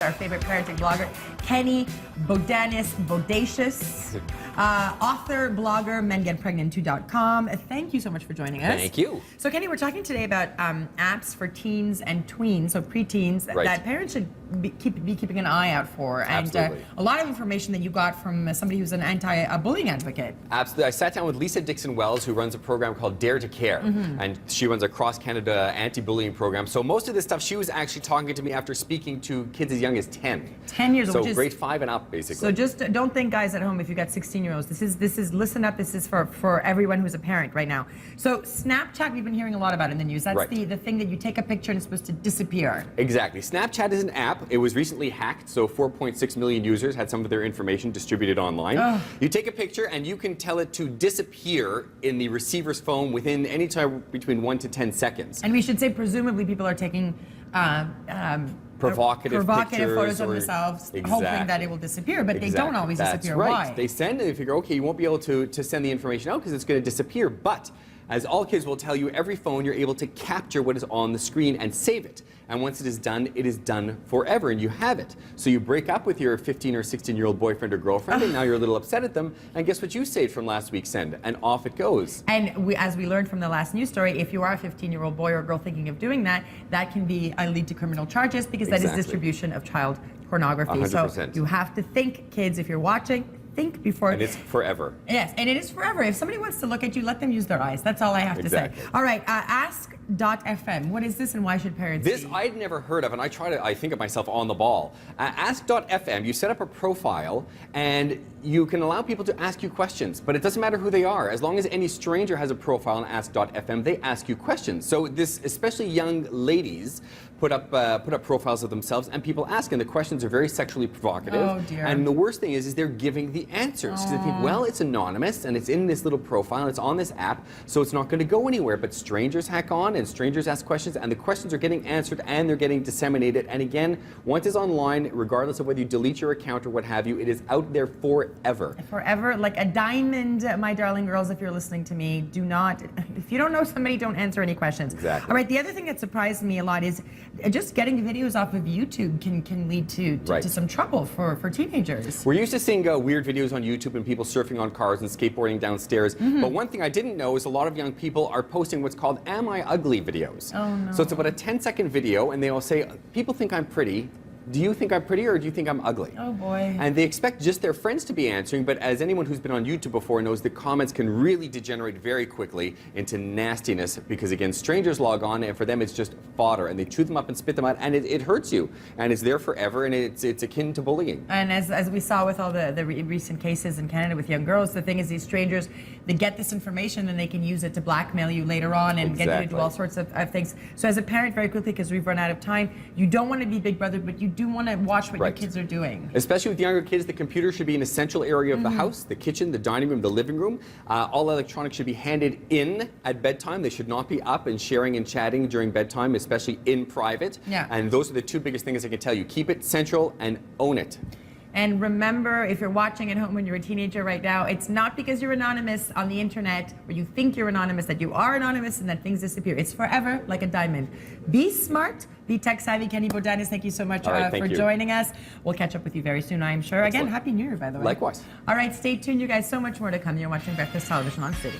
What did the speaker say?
our favorite parenting blogger, Kenny Bodanis, Bodacious, author, blogger, mengetpregnant2.com. Thank you so much for joining us. Thank you. So, Kenny, we're talking today about apps for teens and tweens, so preteens, that parents should be keeping an eye out for. And a lot of information that you got from somebody who's an anti-bullying advocate. Absolutely. I sat down with Lisa Dixon-Wells, who runs a program called Dare to Care, and she runs a cross-Canada anti-bullying program. So most of this stuff, she was actually talking to me after speaking to kids as young as 10. 10 years old. So grade 5 and up, basically. So just don't think, guys at home, if you've got 16-year-olds, this is listen up. This is for everyone who's a parent right now. So Snapchat, we've been hearing a lot about in the news. That's the thing that you take a picture and it's supposed to disappear. Exactly. Snapchat is an app. It was recently hacked, so 4.6 million users had some of their information distributed online. You take a picture and you can tell it to disappear in the receiver's phone within any time between 1 to 10 seconds. And we should say, presumably, people are taking provocative photos of themselves, hoping that it will disappear, but they don't always disappear. Right. Why? They send and they figure, okay, you won't be able to send the information out because it's going to disappear. But as all kids will tell you, every phone you're able to capture what is on the screen and save it. And once it is done forever, and you have it. So you break up with your 15 or 16-year-old boyfriend or girlfriend, and now you're a little upset at them, and guess what you saved from last week's send? And off it goes. And as we learned from the last news story, if you are a 15-year-old boy or girl thinking of doing that, that can be lead to criminal charges because that is distribution of child pornography. 100%. So you have to think, kids, if you're watching, think before. And it's forever. Yes, and it is forever. If somebody wants to look at you, let them use their eyes. That's all I have to say. All right, ask.fm. What is this and why should parents This I'd never heard of, and I think of myself on the ball. Ask.fm, you set up a profile, and you can allow people to ask you questions, but it doesn't matter who they are. As long as any stranger has a profile on ask.fm, they ask you questions. So this, especially young ladies, put up profiles of themselves, and people ask, and the questions are very sexually provocative. Oh, dear. And the worst thing is they're giving the answers. Because they think, well, it's anonymous, and it's in this little profile, and it's on this app, so it's not going to go anywhere. But strangers hack on, and strangers ask questions, and the questions are getting answered, and they're getting disseminated. And again, once it's online, regardless of whether you delete your account or what have you, it is out there forever. Forever, like a diamond, my darling girls, if you're listening to me, do not, if you don't know somebody, don't answer any questions. Exactly. All right, the other thing that surprised me a lot is just getting videos off of YouTube can lead to some trouble for teenagers. We're used to seeing weird videos on YouTube and people surfing on cars and skateboarding downstairs. But one thing I didn't know is a lot of young people are posting what's called Am I Ugly videos. Oh, no. So it's about a 10-second video, and they will say, people think I'm pretty. Do you think I'm pretty or do you think I'm ugly? Oh boy. And they expect just their friends to be answering, but as anyone who's been on YouTube before knows, the comments can really degenerate very quickly into nastiness because, again, strangers log on and for them it's just fodder and they chew them up and spit them out, and it hurts you, and it's there forever, and it's akin to bullying. And as we saw with all the recent cases in Canada with young girls, the thing is these strangers, they get this information and they can use it to blackmail you later on and get you to do all sorts of things. So as a parent, very quickly, because we've run out of time, you don't want to be Big Brother, but you do want to watch what your kids are doing. Especially with younger kids, the computer should be an essential area of the house, the kitchen, the dining room, the living room. All electronics should be handed in at bedtime. They should not be up and sharing and chatting during bedtime, especially in private. Yeah. And those are the two biggest things I can tell you. Keep it central and own it. And remember, if you're watching at home when you're a teenager right now, it's not because you're anonymous on the internet or you think you're anonymous that you are anonymous and that things disappear. It's forever like a diamond. Be smart, be tech savvy. Kenny Bodanis, thank you so much for joining us. We'll catch up with you very soon, I'm sure. Again, Happy New Year, by the way. Likewise. All right, stay tuned, you guys. So much more to come. You're watching Breakfast Television on City.